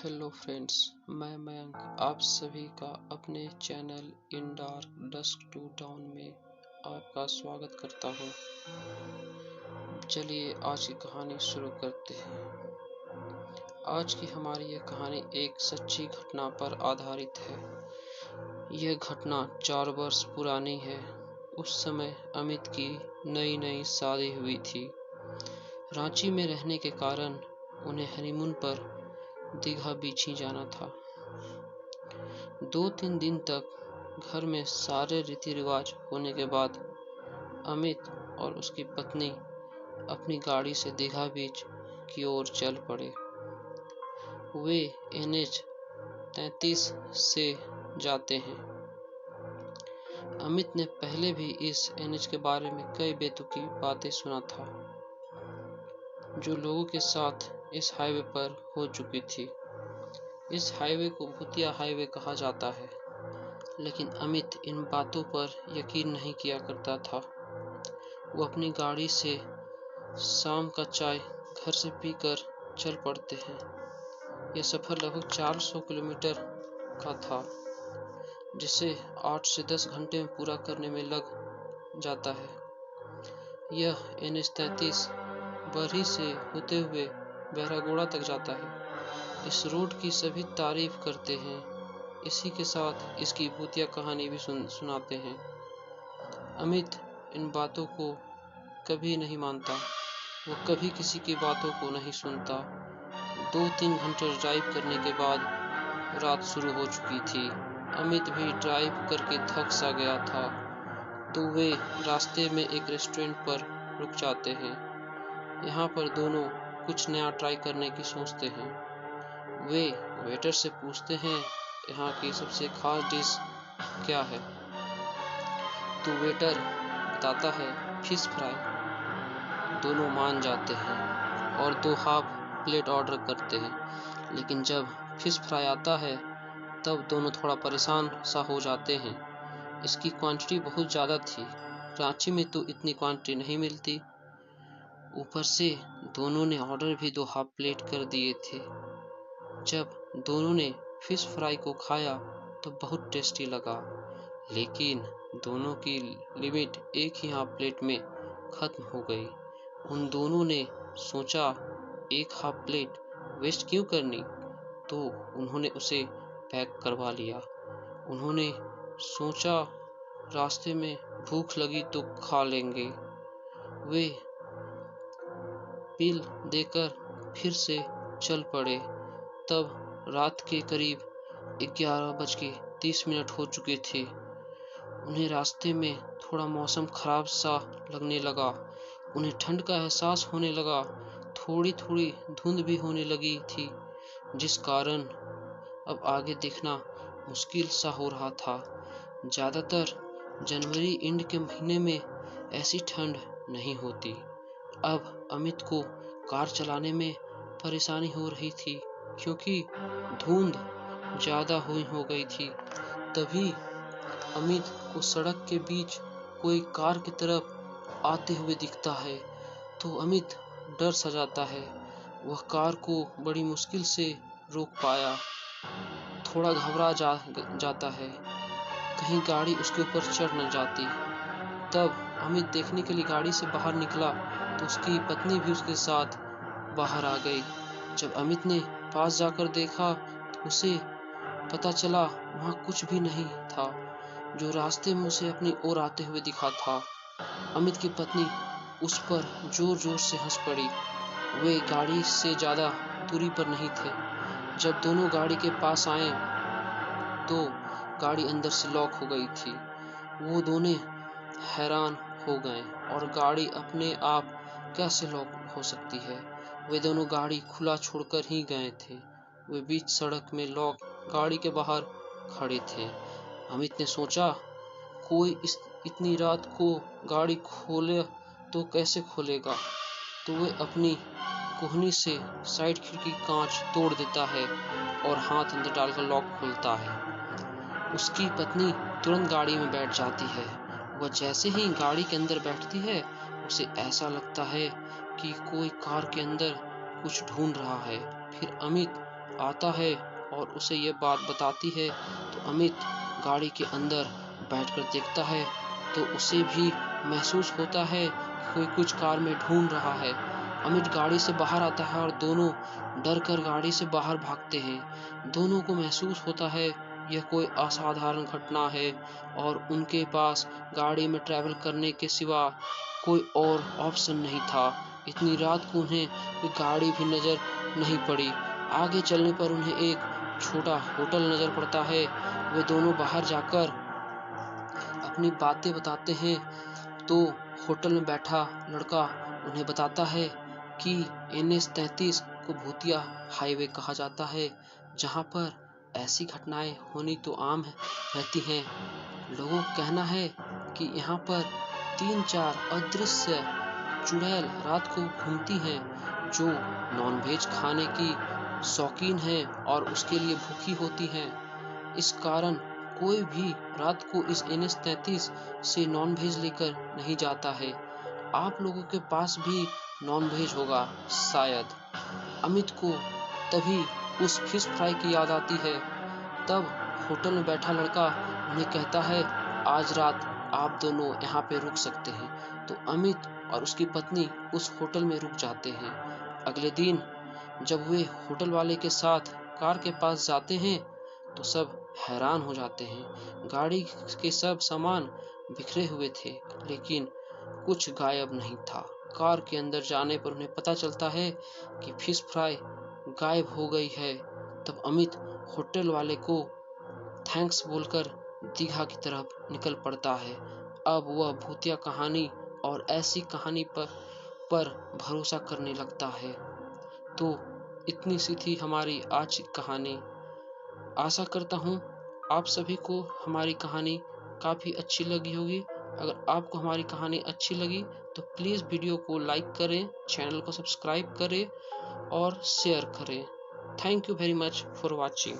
Hello friends, मैं मयंक आप सभी का अपने channel in Dark Dusk to Dawn में आपका स्वागत करता हूँ। चलिए आज की कहानी शुरू करते हैं। आज की हमारी यह कहानी एक सच्ची घटना पर आधारित है। यह घटना 4 वर्ष पुरानी है। उस समय अमित की नई नई शादी हुई थी। रांची में रहने के कारण उन्हें हनीमून पर दीघा बीच ही जाना था। 2-3 दिन तक घर में सारे रीति रिवाज होने के बाद अमित और उसकी पत्नी अपनी गाड़ी से दीघा बीच की ओर चल पड़े। वे NH 33 से जाते हैं। अमित ने पहले भी इस NH के बारे में कई बेतुकी बातें सुना था जो लोगों के साथ इस हाईवे पर हो चुकी थी। इस हाईवे को भूतिया हाईवे कहा जाता है, लेकिन अमित इन बातों पर यकीन नहीं किया करता था। वो अपनी गाड़ी से शाम का चाय घर से पीकर चल पड़ते हैं। यह सफ़र लगभग 400 किलोमीटर का था, जिसे 8 से 10 घंटे में पूरा करने में लग जाता है। यह NH 33 बरही से होते हुए बहरागोड़ा तक जाता है। इस रोड की सभी तारीफ करते हैं। इसी के साथ इसकी भूतिया कहानी भी सुनाते हैं। अमित इन बातों को कभी नहीं मानता। वो कभी किसी की बातों को नहीं सुनता। 2-3 घंटे ड्राइव करने के बाद रात शुरू हो चुकी थी। अमित भी ड्राइव करके थक सा गया था, तो वे रास्ते में एक रेस्टोरेंट पर रुक जाते हैं। यहाँ पर दोनों कुछ नया ट्राई करने की सोचते हैं। वे वेटर से पूछते हैं, यहाँ की सबसे खास डिश क्या है? तो वेटर बताता है फिश फ्राई। दोनों मान जाते हैं और 2 हाफ प्लेट ऑर्डर करते हैं। लेकिन जब फिश फ्राई आता है तब दोनों थोड़ा परेशान सा हो जाते हैं। इसकी क्वांटिटी बहुत ज़्यादा थी। रांची में तो इतनी क्वांटिटी नहीं मिलती। ऊपर से दोनों ने ऑर्डर भी 2 हाफ प्लेट कर दिए थे। जब दोनों ने फिश फ्राई को खाया तो बहुत टेस्टी लगा, लेकिन दोनों की लिमिट एक ही हाफ प्लेट में खत्म हो गई। उन दोनों ने सोचा एक हाफ प्लेट वेस्ट क्यों करनी, तो उन्होंने उसे पैक करवा लिया। उन्होंने सोचा रास्ते में भूख लगी तो खा लेंगे। वे बिल देकर फिर से चल पड़े। तब रात के करीब 11:30 हो चुके थे। उन्हें रास्ते में थोड़ा मौसम खराब सा लगने लगा। उन्हें ठंड का एहसास होने लगा। थोड़ी थोड़ी धुंध भी होने लगी थी, जिस कारण अब आगे देखना मुश्किल सा हो रहा था। ज़्यादातर जनवरी एंड के महीने में ऐसी ठंड नहीं होती। अब अमित को कार चलाने में परेशानी हो रही थी, क्योंकि धुंध ज़्यादा हो गई थी। तभी अमित को सड़क के बीच कोई कार की तरफ आते हुए दिखता है, तो अमित डर सा जाता है। वह कार को बड़ी मुश्किल से रोक पाया। थोड़ा घबरा जाता है, कहीं गाड़ी उसके ऊपर चढ़ न जाती। तब अमित देखने के लिए गाड़ी से बाहर निकला तो उसकी पत्नी भी उसके साथ बाहर आ गई। जब अमित ने पास जाकर देखा तो उसे पता चला वहाँ कुछ भी नहीं था जो रास्ते में उसे अपनी ओर आते हुए दिखा था। अमित की पत्नी उस पर जोर जोर से हंस पड़ी। वे गाड़ी से ज़्यादा दूरी पर नहीं थे। जब दोनों गाड़ी के पास आए तो गाड़ी अंदर से लॉक हो गई थी। वो दोनों हैरान हो गए और गाड़ी अपने आप कैसे लॉक हो सकती है। वे दोनों गाड़ी खुला छोड़कर ही गए थे। वे बीच सड़क में लॉक गाड़ी के बाहर खड़े थे। अमित ने सोचा कोई इतनी रात को गाड़ी खोले तो कैसे खोलेगा, तो वह अपनी कोहनी से साइड खिड़की कांच तोड़ देता है और हाथ अंदर डालकर लॉक खोलता है। उसकी पत्नी तुरंत गाड़ी में बैठ जाती है। वह जैसे ही गाड़ी के अंदर बैठती है, उसे ऐसा लगता है कि कोई कार के अंदर कुछ ढूंढ रहा है। फिर अमित आता है और उसे ये बात बताती है तो अमित गाड़ी के अंदर बैठकर देखता है तो उसे भी महसूस होता है कि कोई कुछ कार में ढूंढ रहा है। अमित गाड़ी से बाहर आता है और दोनों डर कर गाड़ी से बाहर भागते हैं। दोनों को महसूस होता है यह कोई असाधारण घटना है और उनके पास गाड़ी में ट्रैवल करने के सिवा कोई और ऑप्शन नहीं था। इतनी रात को उन्हें कोई गाड़ी भी नजर नहीं पड़ी। आगे चलने पर उन्हें एक छोटा होटल नजर पड़ता है। वे दोनों बाहर जाकर अपनी बातें बताते हैं तो होटल में बैठा लड़का उन्हें बताता है कि NH-33 को भूतिया हाईवे कहा जाता है, जहां पर ऐसी घटनाएं होनी तो आम रहती हैं। लोगों का कहना है कि यहाँ पर 3-4 अदृश्य चुड़ैल रात को घूमती हैं जो नॉनवेज खाने की शौकीन हैं और उसके लिए भूखी होती हैं। इस कारण कोई भी रात को इस NH-33 से नॉनवेज लेकर नहीं जाता है। आप लोगों के पास भी नॉनवेज होगा शायद। अमित को तभी उस फिश फ्राई की याद आती है। तब होटल में बैठा लड़का उन्हें कहता है आज रात आप दोनों यहाँ पे रुक सकते हैं। तो अमित और उसकी पत्नी उस होटल में रुक जाते हैं। अगले दिन जब वे होटल वाले के साथ कार के पास जाते हैं तो सब हैरान हो जाते हैं। गाड़ी के सब सामान बिखरे हुए थे लेकिन कुछ गायब नहीं था। कार के अंदर जाने पर उन्हें पता चलता है कि फिश फ्राई गायब हो गई है। तब अमित होटल वाले को थैंक्स बोलकर दीघा की तरफ निकल पड़ता है। अब वह भूतिया कहानी और ऐसी कहानी पर भरोसा करने लगता है। तो इतनी सी थी हमारी आज की कहानी। आशा करता हूँ आप सभी को हमारी कहानी काफ़ी अच्छी लगी होगी। अगर आपको हमारी कहानी अच्छी लगी तो प्लीज़ वीडियो को लाइक करें, चैनल को सब्सक्राइब करें और शेयर करें। Thank you very much for watching.